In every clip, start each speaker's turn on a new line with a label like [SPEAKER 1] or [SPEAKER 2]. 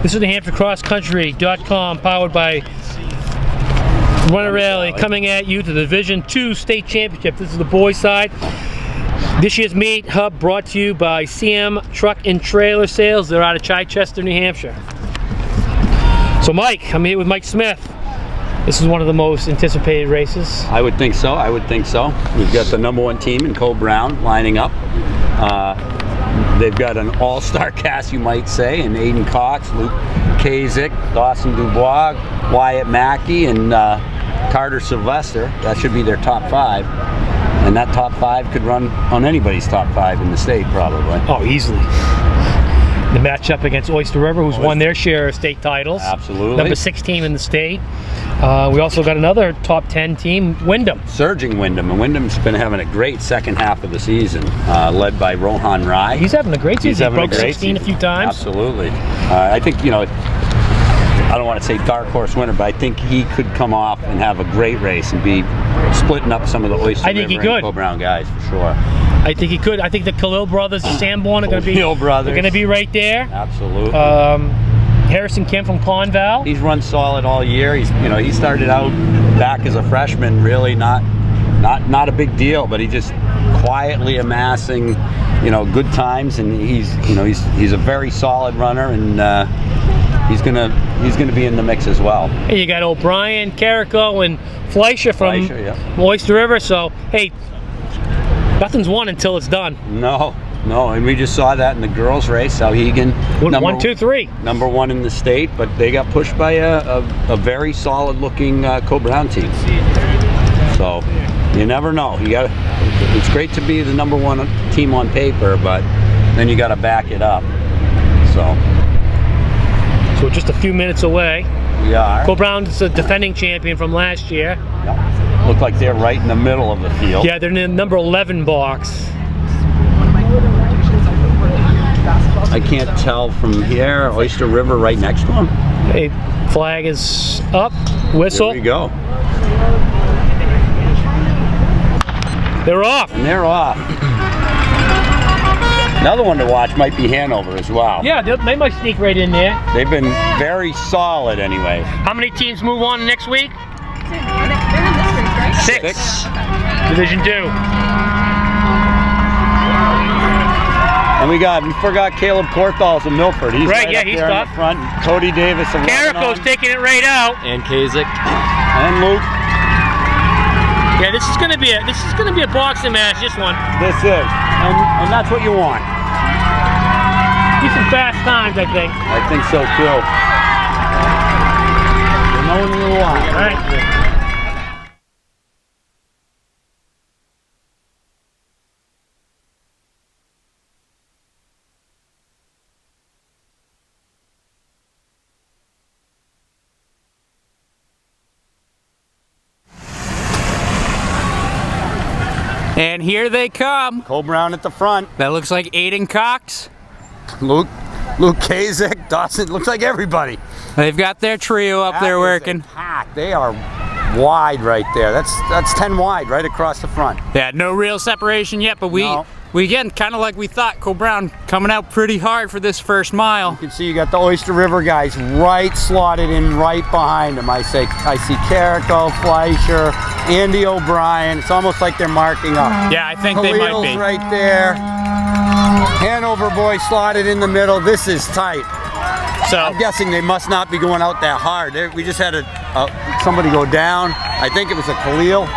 [SPEAKER 1] This is NewHampshireCrossCountry.com, powered by Runner Rally, coming at you to the Division II State Championship. This is the boys' side. This year's meet hub brought to you by CM Truck and Trailer Sales. They're out of Chichester, New Hampshire. So Mike, I'm here with Mike Smith. This is one of the most anticipated races.
[SPEAKER 2] I would think so. I would think so. We've got the #1 team in Cole Brown lining up. They've got an all-star cast, you might say, and Aiden Cox, Luke Kasich, Dawson Dubois, Wyatt Mackey, and Carter Sylvester. That should be their top 5. And that top 5 could run on anybody's top 5 in the state, probably.
[SPEAKER 1] Oh, easily. The matchup against Oyster River, who's won their share of state titles.
[SPEAKER 2] Absolutely.
[SPEAKER 1] Number 6 team in the state. We also got another top 10 team, Wyndham.
[SPEAKER 2] Surging Wyndham, and Wyndham's been having a great second half of the season, led by Rohan Rai.
[SPEAKER 1] He's having a great season. He broke 16 a few times.
[SPEAKER 2] Absolutely. I think, you know, I don't want to say dark horse winner, but I think he could come off and have a great race and be splitting up some of the Oyster River and Cole Brown guys for sure.
[SPEAKER 1] I think he could. I think the Khalil brothers, the Sanborn, are going to be.
[SPEAKER 2] Khalil brothers.
[SPEAKER 1] They're going to be right there.
[SPEAKER 2] Absolutely.
[SPEAKER 1] Harrison Kim from Conval.
[SPEAKER 2] He's run solid all year. He's, you know, he started out back as a freshman, really not a big deal, but he just quietly amassing, you know, good times, and he's a very solid runner, and he's gonna be in the mix as well.
[SPEAKER 1] And you got O'Brien, Carrico, and Fleischer from Oyster River. So hey, nothing's won until it's done.
[SPEAKER 2] No, and we just saw that in the girls' race. Sauhegan,
[SPEAKER 1] one, two, three,
[SPEAKER 2] #1 in the state, but they got pushed by a very solid-looking Cole Brown team. So you never know. It's great to be the #1 team on paper, but then you got to back it up. So
[SPEAKER 1] we're just a few minutes away.
[SPEAKER 2] We are.
[SPEAKER 1] Cole Brown's a defending champion from last year.
[SPEAKER 2] Yep. Look like they're right in the middle of the field.
[SPEAKER 1] Yeah, they're in the number 11 box.
[SPEAKER 2] I can't tell from here. Oyster River right next to them.
[SPEAKER 1] Hey, flag is up. Whistle.
[SPEAKER 2] There we go.
[SPEAKER 1] They're off.
[SPEAKER 2] And they're off. Another one to watch might be Hanover as well.
[SPEAKER 1] Yeah, they might sneak right in there.
[SPEAKER 2] They've been very solid anyway.
[SPEAKER 1] How many teams move on next week? 6. Division II.
[SPEAKER 2] And we forgot Caleb Korthals of Milford. He's right
[SPEAKER 1] yeah,
[SPEAKER 2] up
[SPEAKER 1] he's
[SPEAKER 2] there in the front. Cody Davis of
[SPEAKER 1] Carrico's taking it right out.
[SPEAKER 3] And Kasich.
[SPEAKER 2] And Luke.
[SPEAKER 1] Yeah, this is gonna be a boxing match, this one.
[SPEAKER 2] This is. And that's what you want.
[SPEAKER 1] Decent fast times, I think.
[SPEAKER 2] I think so too. You know what you want.
[SPEAKER 1] All right.
[SPEAKER 3] And here they come.
[SPEAKER 2] Cole Brown at the front.
[SPEAKER 3] That looks like Aiden Cox.
[SPEAKER 2] Luke Kasich, Dawson, looks like everybody.
[SPEAKER 3] They've got their trio up there working.
[SPEAKER 2] They are wide right there. That's 10 wide right across the front.
[SPEAKER 3] Yeah, no real separation yet, but we again, kind of like we thought, Cole Brown coming out pretty hard for this first mile.
[SPEAKER 2] You can see you got the Oyster River guys right slotted in right behind them. I see Carrico, Fleischer, Andy O'Brien. It's almost like they're marking up.
[SPEAKER 3] Yeah, I think they might be.
[SPEAKER 2] Right there. Hanover boys slotted in the middle. This is tight. So I'm guessing they must not be going out that hard. We just had somebody go down. I think it was a Khalil.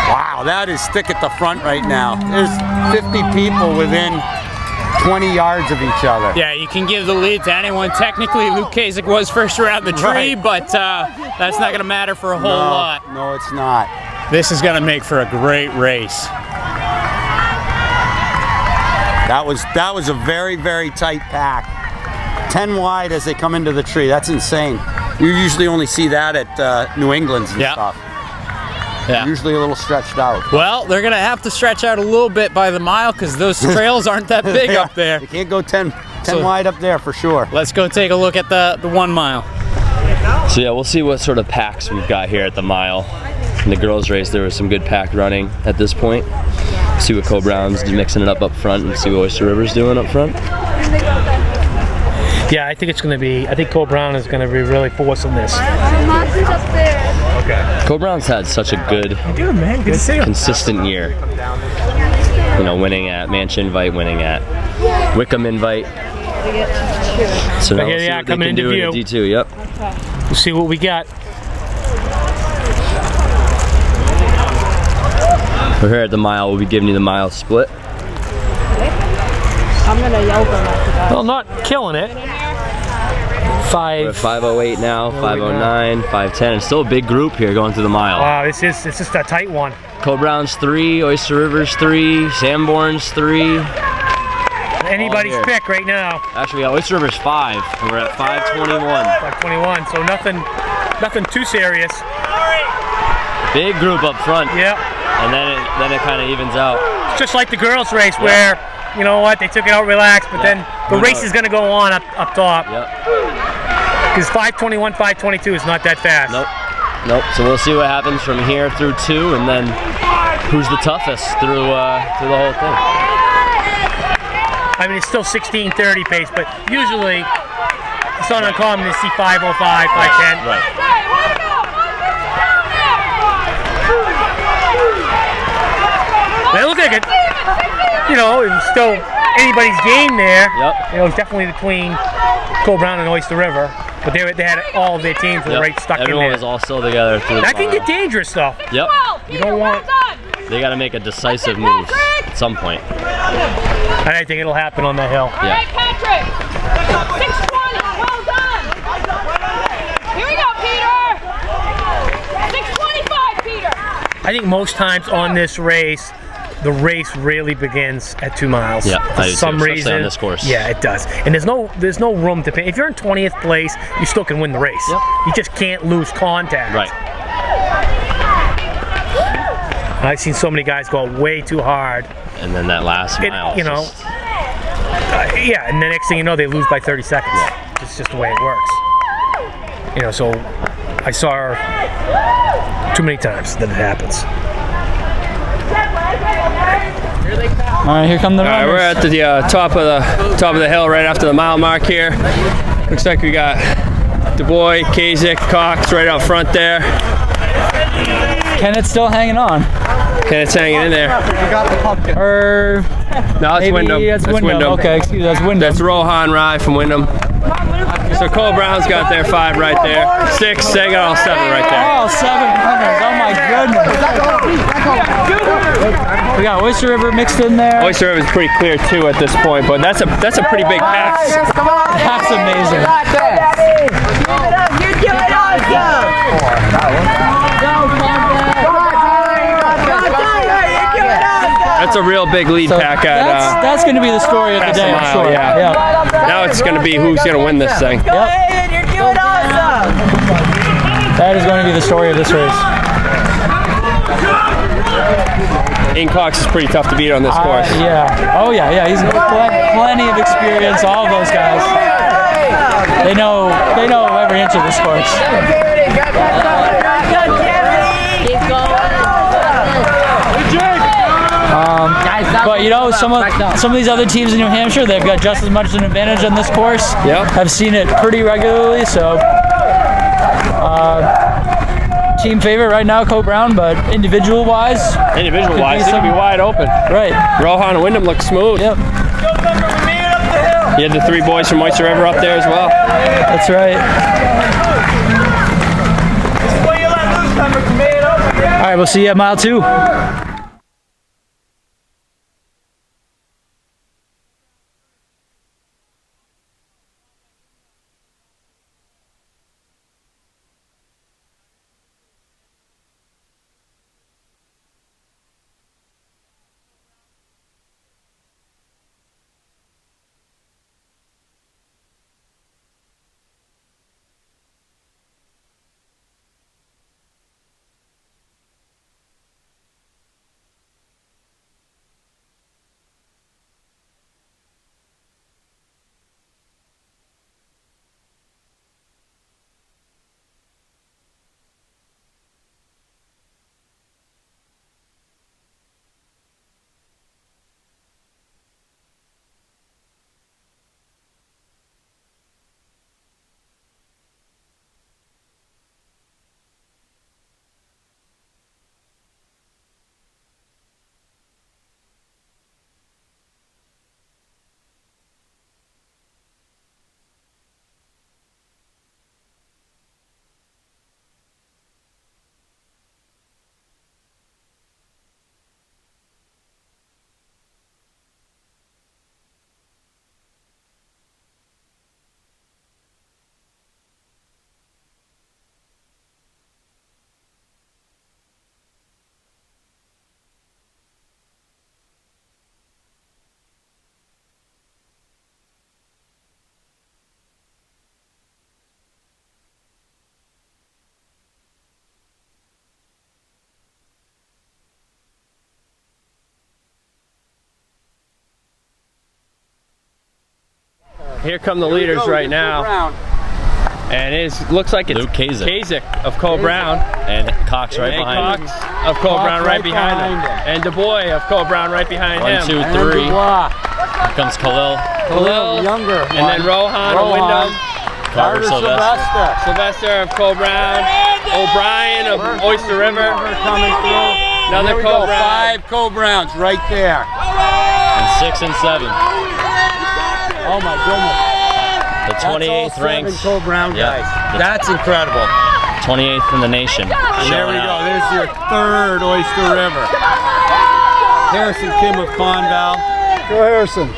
[SPEAKER 2] Wow, that is thick at the front right now. There's 50 people within 20 yards of each other.
[SPEAKER 3] Yeah, you can give the lead to anyone. Technically, Luke Kasich was first around the tree, but that's not going to matter for a whole lot.
[SPEAKER 2] No, it's not.
[SPEAKER 3] This is going to make for a great race.
[SPEAKER 2] That was a very, very tight pack. 10 wide as they come into the tree. That's insane. You usually only see that at New England's and stuff.
[SPEAKER 3] Yeah.
[SPEAKER 2] Usually a little stretched out.
[SPEAKER 3] Well, they're going to have to stretch out a little bit by the mile because those trails aren't that big up there.
[SPEAKER 2] You can't go 10 wide up there for sure.
[SPEAKER 3] Let's go take a look at the 1 mile.
[SPEAKER 4] So yeah, we'll see what sort of packs we've got here at the mile. In the girls' race, there was some good pack running at this point. See what Cole Brown's mixing it up front and see what Oyster River's doing up front.
[SPEAKER 1] Yeah, I think it's going to be. I think Cole Brown is going to be really forcing this.
[SPEAKER 4] Cole Brown's had such a good, consistent year. You know, winning at Mansion Invite, winning at Wickham Invite. So now
[SPEAKER 1] Here
[SPEAKER 4] we'll
[SPEAKER 1] they
[SPEAKER 4] see
[SPEAKER 1] are
[SPEAKER 4] what they
[SPEAKER 1] coming
[SPEAKER 4] can do
[SPEAKER 1] into
[SPEAKER 4] in the D2. Yep.
[SPEAKER 1] We'll see what we got.
[SPEAKER 4] We're here at the mile. We'll be giving you the mile split.
[SPEAKER 5] I'm gonna yell them after that.
[SPEAKER 1] Well, not killing it.
[SPEAKER 4] We're at 5:08 now, 5:09, 5:10. It's still a big group here going through the mile.
[SPEAKER 1] Wow, it's just a tight one.
[SPEAKER 4] Cole Brown's 3, Oyster River's 3, Sanborn's 3.
[SPEAKER 1] Anybody's
[SPEAKER 4] here.
[SPEAKER 1] pick right now.
[SPEAKER 4] Actually, we got Oyster River's 5, and we're at 5:21.
[SPEAKER 1] 521. So nothing too serious.
[SPEAKER 4] Big group up front.
[SPEAKER 1] Yep.
[SPEAKER 4] And then it kind of evens out.
[SPEAKER 1] It's just like the girls' race where, you know what, they took it out relaxed, but then the race is going to go on up top.
[SPEAKER 4] Yep.
[SPEAKER 1] Because 521, 522 is not that fast.
[SPEAKER 4] Nope. So we'll see what happens from here through 2, and then who's the toughest through the whole thing.
[SPEAKER 1] I mean, it's still 16:30 pace, but usually it's not uncommon to see 505, 510.
[SPEAKER 4] Right.
[SPEAKER 1] They look like it. You know, it was still anybody's game there.
[SPEAKER 4] Yep.
[SPEAKER 1] You know, it's definitely between Cole Brown and Oyster River, but they had all of their teams were right stuck
[SPEAKER 4] Everyone
[SPEAKER 1] in there.
[SPEAKER 4] was all still together through the
[SPEAKER 1] That can
[SPEAKER 4] mile.
[SPEAKER 1] get dangerous, though.
[SPEAKER 4] Yep.
[SPEAKER 1] You don't want.
[SPEAKER 4] They got to make a decisive move at some point.
[SPEAKER 1] And I think it'll happen on the hill.
[SPEAKER 4] Yeah.
[SPEAKER 5] Patrick! 620, well done! Here we go, Peter! 625, Peter!
[SPEAKER 1] I think most times on this race, the race really begins at 2 miles.
[SPEAKER 4] Yeah,
[SPEAKER 1] For
[SPEAKER 4] I do too,
[SPEAKER 1] some
[SPEAKER 4] especially
[SPEAKER 1] reason.
[SPEAKER 4] on this course.
[SPEAKER 1] Yeah, it does. And there's no room to pay. If you're in 20th place, you still can win the race.
[SPEAKER 4] Yep.
[SPEAKER 1] You just can't lose contact.
[SPEAKER 4] Right.
[SPEAKER 1] I've seen so many guys go way too hard.
[SPEAKER 4] And then that last mile.
[SPEAKER 1] You know,
[SPEAKER 4] just-
[SPEAKER 1] yeah, and the next thing you know, they lose by 30 seconds. It's just the way it works. You know, so I saw too many times that it happens.
[SPEAKER 3] All right, here come the
[SPEAKER 6] All right,
[SPEAKER 3] runners.
[SPEAKER 6] we're at the top of the hill right after the mile mark here. Looks like we got Du Bois, Kasich, Cox right out front there.
[SPEAKER 3] Kennett's still hanging on.
[SPEAKER 6] Kenneth's hanging in there.
[SPEAKER 3] Or
[SPEAKER 6] No, it's
[SPEAKER 3] maybe
[SPEAKER 6] Wyndham.
[SPEAKER 3] that's Wyndham. Okay, excuse me, that's Wyndham.
[SPEAKER 6] That's Rohan Rai from Wyndham. So Cole Brown's got their 5 right there. 6, they got all 7 right there.
[SPEAKER 3] Oh, 7 runners. Oh my goodness. We got Oyster River mixed in there.
[SPEAKER 6] Oyster River's pretty clear too at this point, but that's a pretty big pack.
[SPEAKER 3] That's amazing.
[SPEAKER 6] That's a real big lead
[SPEAKER 3] So
[SPEAKER 6] pack at
[SPEAKER 3] that's going to be the story of the
[SPEAKER 6] past
[SPEAKER 3] day,
[SPEAKER 6] the
[SPEAKER 3] I'm
[SPEAKER 6] mile,
[SPEAKER 3] sure.
[SPEAKER 6] yeah. Now it's going to be who's going to win this thing.
[SPEAKER 3] That is going to be the story of this race.
[SPEAKER 6] Ian Cox is pretty tough to beat on this course.
[SPEAKER 3] Yeah. Oh yeah. He's got plenty of experience. All of those guys. They know every inch of this course. But you know, some of these other teams in New Hampshire, they've got just as much an advantage on this course.
[SPEAKER 6] Yep.
[SPEAKER 3] I've seen it pretty regularly. So, team favorite right now, Cole Brown, but individual-wise,
[SPEAKER 6] Individual-wise,
[SPEAKER 3] Could be
[SPEAKER 6] it could be
[SPEAKER 3] some-
[SPEAKER 6] wide open.
[SPEAKER 3] right?
[SPEAKER 6] Rohan and Wyndham look smooth.
[SPEAKER 3] Yep,
[SPEAKER 6] You had the 3 boys from Oyster River up there as well.
[SPEAKER 3] that's right. All right, we'll see you at mile 2.
[SPEAKER 6] here come the leaders right now. And it looks like it's
[SPEAKER 4] Luke Kasich
[SPEAKER 6] of Cole Brown.
[SPEAKER 4] And Cox right behind him.
[SPEAKER 6] Cox of Cole Brown right behind him. And Du Bois of Cole Brown right behind
[SPEAKER 4] 1,
[SPEAKER 6] him.
[SPEAKER 4] 2, 3. Here comes Khalil.
[SPEAKER 6] Khalil,
[SPEAKER 2] younger.
[SPEAKER 6] and then Rohan of Wyndham.
[SPEAKER 4] Carter Sylvester.
[SPEAKER 6] Sylvester of Cole Brown. O'Brien of Oyster River.
[SPEAKER 2] Coming through.
[SPEAKER 6] Another Cole Brown.
[SPEAKER 2] 5 Cole Browns right there.
[SPEAKER 4] And 6 and 7.
[SPEAKER 2] Oh my goodness.
[SPEAKER 4] The 28th ranked.
[SPEAKER 2] Cole Brown guys.
[SPEAKER 4] Yeah.
[SPEAKER 2] That's incredible.
[SPEAKER 4] 28th in the nation.
[SPEAKER 2] And there we go. There's your 3rd Oyster River. Harrison Kim of Conval. Go Harrison.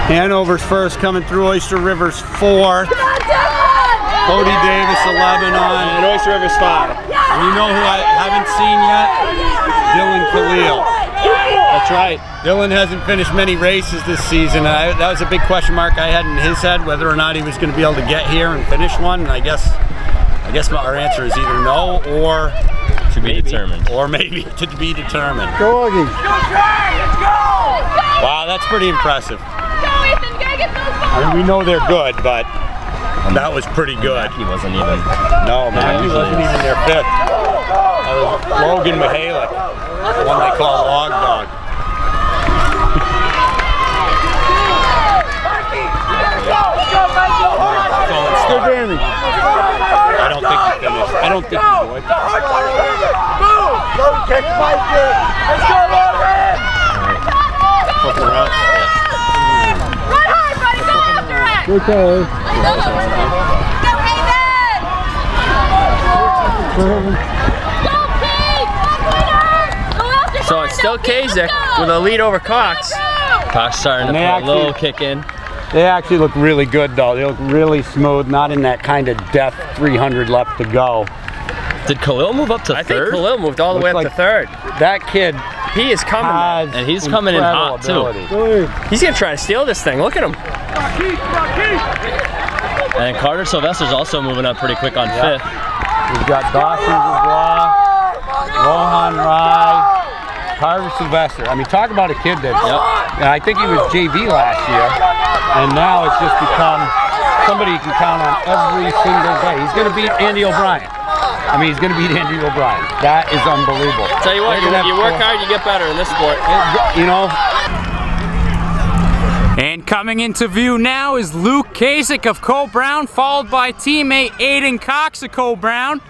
[SPEAKER 2] Hanover's first coming through. Oyster River's 4th. Cody Davis 11 on.
[SPEAKER 6] And Oyster River's 5.
[SPEAKER 2] And you know who I haven't seen yet? Dylan Khalil.
[SPEAKER 6] That's right.
[SPEAKER 2] Dylan hasn't finished many races this season. That was a big question mark I had in his head, whether or not he was going to be able to get here and finish one. And I guess our answer is either no or
[SPEAKER 4] To be determined.
[SPEAKER 2] or maybe to be determined.
[SPEAKER 7] Go, Augie.
[SPEAKER 2] Wow, that's pretty impressive.
[SPEAKER 5] Go, Ethan, you gotta get those balls.
[SPEAKER 2] I mean, we know they're good, but that was pretty good.
[SPEAKER 4] He wasn't even.
[SPEAKER 2] No, man, he wasn't even their 5th. That was Logan Mihalik, the one they call Log Dog.
[SPEAKER 7] Good damage.
[SPEAKER 2] I don't think he finished. I don't think he would. Flip around.
[SPEAKER 5] Run hard, buddy, go after it.
[SPEAKER 7] Good call.
[SPEAKER 5] Go, Hayden. Go, Pete. Go after
[SPEAKER 6] So it's still Kasich with a lead over Cox.
[SPEAKER 4] Cox starting to
[SPEAKER 2] And
[SPEAKER 4] put
[SPEAKER 2] they
[SPEAKER 4] a little
[SPEAKER 2] actually-
[SPEAKER 4] kick in.
[SPEAKER 2] They actually look really good, though. They look really smooth, not in that kind of death 300 left to go.
[SPEAKER 4] Did Khalil move up to
[SPEAKER 6] I think
[SPEAKER 4] 3rd?
[SPEAKER 6] Khalil moved all the way up
[SPEAKER 2] Looks
[SPEAKER 6] to 3rd.
[SPEAKER 2] That kid
[SPEAKER 6] He is coming.
[SPEAKER 2] has
[SPEAKER 4] And he's coming in hot, too.
[SPEAKER 2] incredible ability.
[SPEAKER 6] He's gonna try to steal this thing. Look at him.
[SPEAKER 4] And Carter Sylvester's also moving up pretty quick on 5th.
[SPEAKER 2] We've got Dawson Dubois, Rohan Rai, Carter Sylvester. I mean, talk about a kid that, and I think he was JV last year, and now it's just become somebody you can count on every single day. He's going to beat Andy O'Brien. I mean, he's going to beat Andy O'Brien. That is unbelievable.
[SPEAKER 6] Tell you what, you work hard, you get better in this sport.
[SPEAKER 2] You know,
[SPEAKER 3] And coming into view now is Luke Kasich of Cole Brown, followed by teammate Aiden Cox of Cole Brown.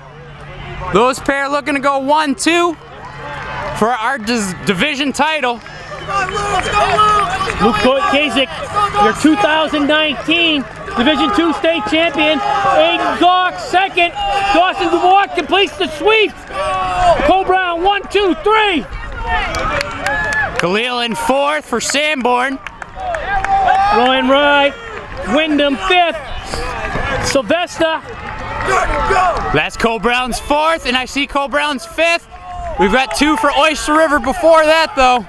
[SPEAKER 3] Those pair looking to go 1-2 for our division title.
[SPEAKER 1] Luke Kasich, your 2019 Division II state champion. Aiden Cox, 2nd. Dawson Dubois completes the sweep. Cole Brown, 1, 2, 3.
[SPEAKER 3] Khalil in 4th for Sanborn.
[SPEAKER 1] Ryan Wright, Wyndham, 5th. Sylvester.
[SPEAKER 3] That's Cole Brown's 4th, and I see Cole Brown's 5th. We've got 2 for Oyster River before that, though.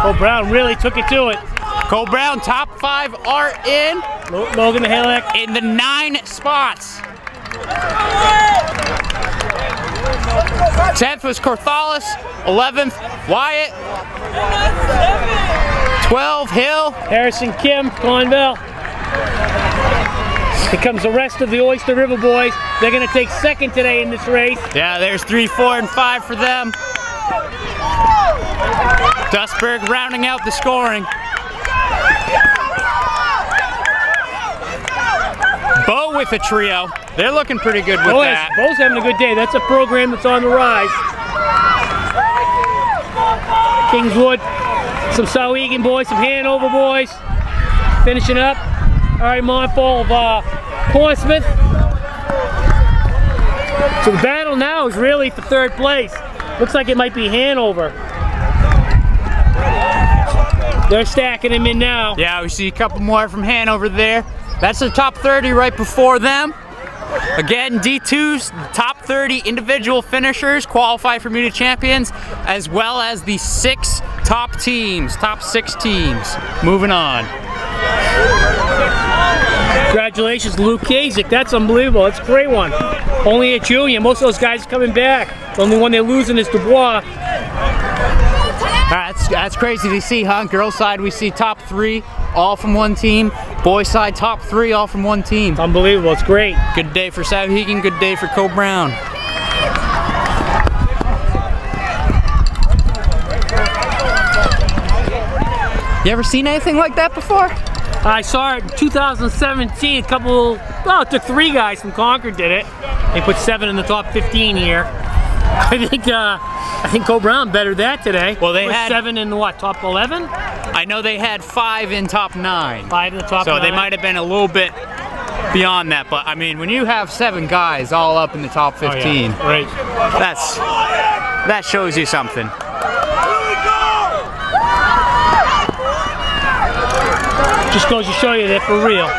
[SPEAKER 1] Cole Brown really took it to it.
[SPEAKER 3] Cole Brown, top 5 are in
[SPEAKER 1] Logan Mihalik.
[SPEAKER 3] the 9 spots. 10th was Corthalis, 11th Wyatt, 12 Hill.
[SPEAKER 1] Harrison Kim, Conville. Here comes the rest of the Oyster River boys. They're going to take 2nd today in this race.
[SPEAKER 3] Yeah, there's 3, 4, and 5 for them. Dustberg rounding out the scoring. Bo with a trio. They're looking pretty good with that.
[SPEAKER 1] Bo's having a good day. That's a program that's on the rise. Kingswood, some Souhegan boys, some Hanover boys. Finishing up. All right, Monfall of Portsmouth. So the battle now is really for 3rd place. Looks like it might be Hanover. They're stacking him in now.
[SPEAKER 3] Yeah, we see a couple more from Hanover there. That's the top 30 right before them. Again, D2's top 30 individual finishers qualify for Muta Champions, as well as the 6 top teams, top 6 teams. Moving on.
[SPEAKER 1] Congratulations, Luke Kasich. That's unbelievable. That's a great one. Only a junior. Most of those guys coming back. The only one they're losing is Dubois.
[SPEAKER 3] That's crazy to see, huh? Girls side, we see top 3, all from one team. Boys side, top 3, all from one team.
[SPEAKER 1] It's unbelievable. It's great.
[SPEAKER 3] Good day for Sauhegan, good day for Cole Brown. You ever seen anything like that before?
[SPEAKER 1] I saw it in 2017. It took 3 guys from Concord did it. They put 7 in the top 15 here. I think Cole Brown bettered that today.
[SPEAKER 3] Well, they
[SPEAKER 1] Put
[SPEAKER 3] had
[SPEAKER 1] 7 in the what, top 11?
[SPEAKER 3] I know they had 5 in top 9.
[SPEAKER 1] 5 in the top 9.
[SPEAKER 3] So they might have been a little bit beyond that, but I mean, when you have 7 guys all up in the top 15,
[SPEAKER 1] Right.
[SPEAKER 3] that shows you something.
[SPEAKER 1] Just goes to show you that for real.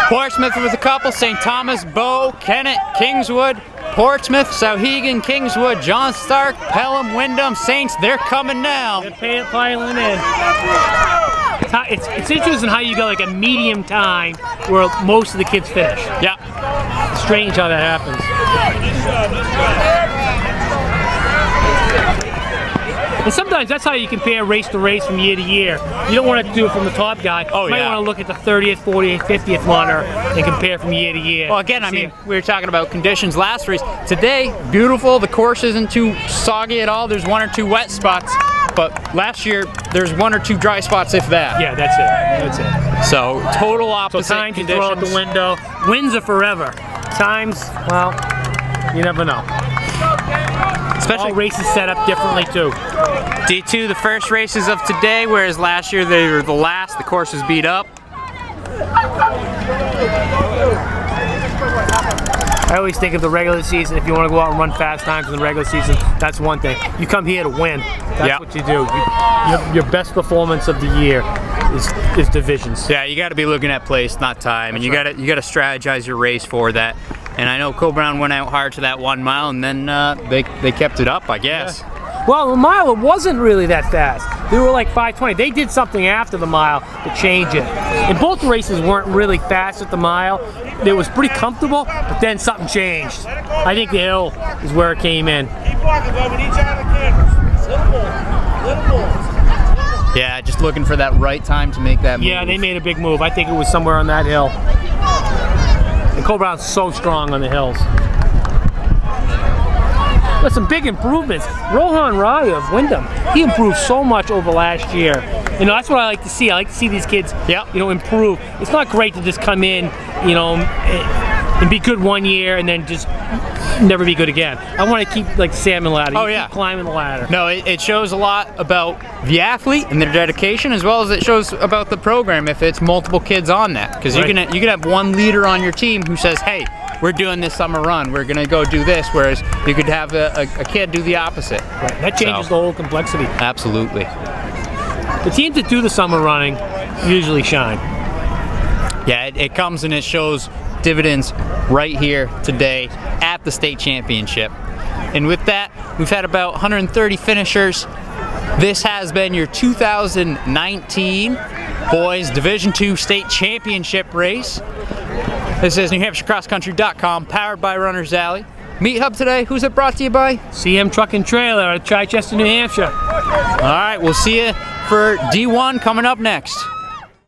[SPEAKER 3] Portsmouth with a couple, St. Thomas, Bow, Kennett, Kingswood, Portsmouth, Sauhegan, Kingswood, John Stark, Pelham, Wyndham, Saints, they're coming now.
[SPEAKER 1] They're piling in. It's interesting how you got like a medium time where most of the kids finish.
[SPEAKER 3] Yeah.
[SPEAKER 1] It's strange how that happens. And sometimes that's how you compare race to race from year to year. You don't want to do it from the top guy.
[SPEAKER 3] Oh,
[SPEAKER 1] you might
[SPEAKER 3] yeah.
[SPEAKER 1] want to look at the 30th, 40th, 50th runner and compare from year to year.
[SPEAKER 3] Well, again, I mean, we were talking about conditions last race. Today, beautiful. The course isn't too soggy at all. There's 1 or 2 wet spots. But last year, there's 1 or 2 dry spots, if that.
[SPEAKER 1] Yeah, that's it.
[SPEAKER 3] So, total opposite
[SPEAKER 1] So time can
[SPEAKER 3] conditions.
[SPEAKER 1] throw out the window. Wins are forever. Times, well, you never know.
[SPEAKER 3] Especially
[SPEAKER 1] all races set up differently too.
[SPEAKER 3] D2, the first races of today, whereas last year they were the last. The course was beat up.
[SPEAKER 1] I always think of the regular season. If you want to go out and run fast times in the regular season, that's one thing. You come here to win. That's what you do. Your best performance of the year is divisions.
[SPEAKER 3] Yeah, you got to be looking at place, not time, and you got to strategize your race for that. And I know Cole Brown went out hard to that 1 mile, and then they kept it up, I guess.
[SPEAKER 1] Yeah. Well, the mile, it wasn't really that fast. They were like 5:20. They did something after the mile to change it. And both races weren't really fast at the mile. It was pretty comfortable, but then something changed. I think the hill is where it came in.
[SPEAKER 3] Yeah, just looking for that right time to make that move.
[SPEAKER 1] Yeah, they made a big move. I think it was somewhere on that hill. And Cole Brown's so strong on the hills. But some big improvements. Rohan Rai of Wyndham, he improved so much over last year. You know, that's what I like to see. I like to see these kids, improve. It's not great to just come in, and be good 1 year and then just never be good again. I want to keep like the salmon ladder. Keep climbing the ladder.
[SPEAKER 3] No, it shows a lot about the athlete and their dedication, as well as it shows about the program if it's multiple kids on that. Because you can have one leader on your team who says, hey, we're doing this summer run, we're gonna go do this, whereas you could have a kid do the opposite.
[SPEAKER 1] Right. That changes the whole complexity.
[SPEAKER 3] Absolutely.
[SPEAKER 1] The teams that do the summer running usually shine.
[SPEAKER 3] Yeah, it comes and it shows dividends right here today at the state championship. And with that, we've had about 130 finishers. This has been your 2019 Boys Division II State Championship race. This is NewHampshireCrossCountry.com, powered by Runners Alley. Meet Hub today, who's it brought to you by?
[SPEAKER 1] CM Truck and Trailer out of Chichester, New Hampshire.
[SPEAKER 3] All right, we'll see you for D1 coming up next.